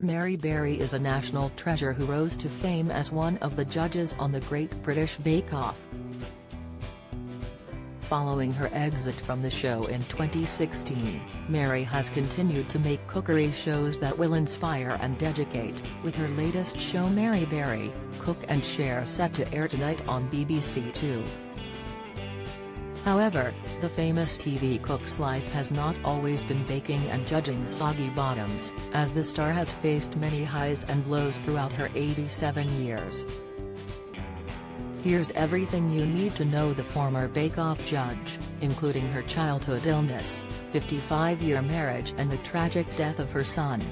Mary Berry is a national treasure who rose to fame as one of the judges on the Great British Bake Off. Following her exit from the show in 2016, Mary has continued to make cookery shows that will inspire and educate, with her latest show Mary Berry, Cook and Share set to air tonight on BBC Two. However, the famous TV cook's life has not always been baking and judging soggy bottoms, as the star has faced many highs and lows throughout her 87 years. Here's everything you need to know the former Bake Off judge, including her childhood illness, 55-year marriage and the tragic death of her son.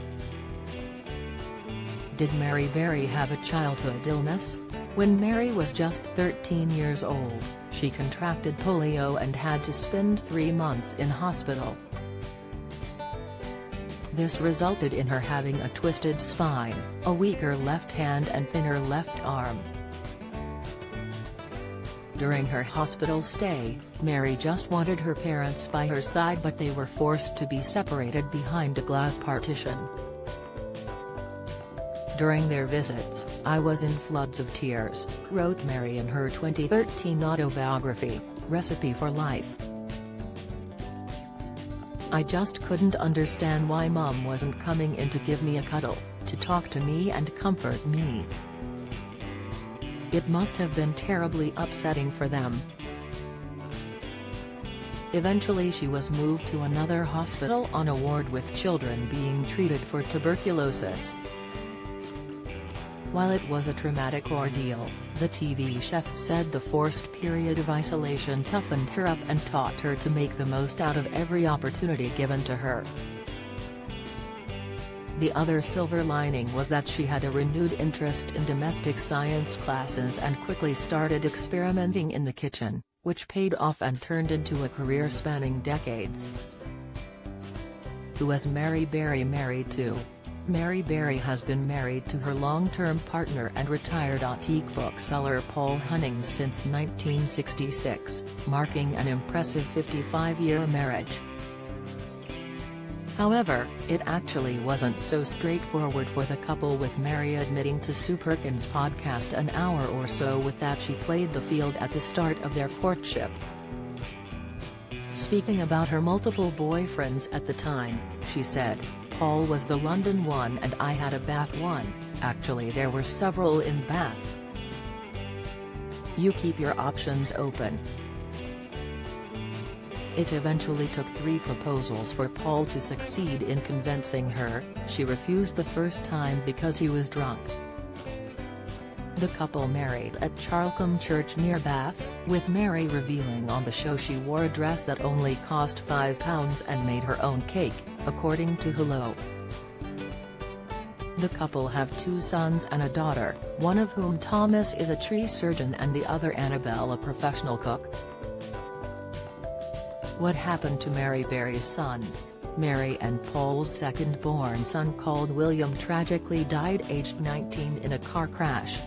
Did Mary Berry have a childhood illness? When Mary was just 13 years old, she contracted polio and had to spend 3 months in hospital. This resulted in her having a twisted spine, a weaker left hand and thinner left arm. During her hospital stay, Mary just wanted her parents by her side, but they were forced to be separated behind a glass partition. During their visits, I was in floods of tears, wrote Mary in her 2013 autobiography, Recipe for Life. I just couldn't understand why Mum wasn't coming in to give me a cuddle, to talk to me and comfort me. It must have been terribly upsetting for them. Eventually she was moved to another hospital on a ward with children being treated for tuberculosis. While it was a traumatic ordeal, the TV chef said the forced period of isolation toughened her up and taught her to make the most out of every opportunity given to her. The other silver lining was that she had a renewed interest in domestic science classes and quickly started experimenting in the kitchen, which paid off and turned into a career spanning decades. Who was Mary Berry married to? Mary Berry has been married to her long-term partner and retired antique bookseller Paul Hunnings since 1966, marking an impressive 55-year marriage. However, it actually wasn't so straightforward for the couple, with Mary admitting to Sue Perkins' podcast an hour or so with that she played the field at the start of their courtship. Speaking about her multiple boyfriends at the time, she said, "Paul was the London one and I had a Bath one, actually there were several in Bath. You keep your options open." It eventually took 3 proposals for Paul to succeed in convincing her. She refused the first time because he was drunk. The couple married at Charlecombe Church near Bath, with Mary revealing on the show she wore a dress that only cost £5 and made her own cake, according to Hello. The couple have 2 sons and a daughter, one of whom, Thomas, is a tree surgeon and the other, Annabelle, a professional cook. What happened to Mary Berry's son? Mary and Paul's second-born son, called William, tragically died aged 19 in a car crash.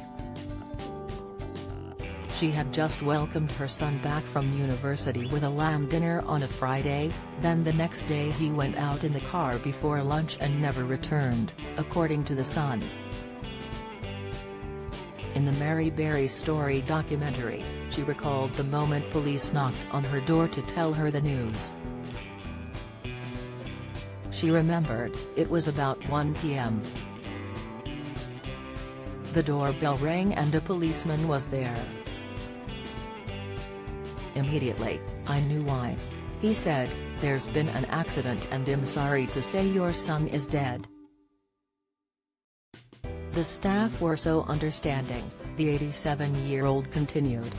She had just welcomed her son back from university with a lamb dinner on a Friday, then the next day he went out in the car before lunch and never returned, according to The Sun. In the Mary Berry Story documentary, she recalled the moment police knocked on her door to tell her the news. She remembered, it was about 1 p.m. The doorbell rang and a policeman was there. Immediately, I knew why. He said, "There's been an accident and I'm sorry to say your son is dead." The staff were so understanding, the 87-year-old continued.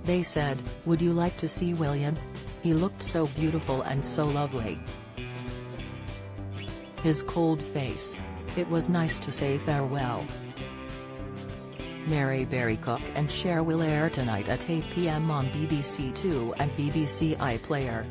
They said, "Would you like to see William? He looked so beautiful and so lovely. His cold face. It was nice to say farewell." Mary Berry Cook and Share will air tonight at 8 p.m. on BBC Two and BBC iPlayer.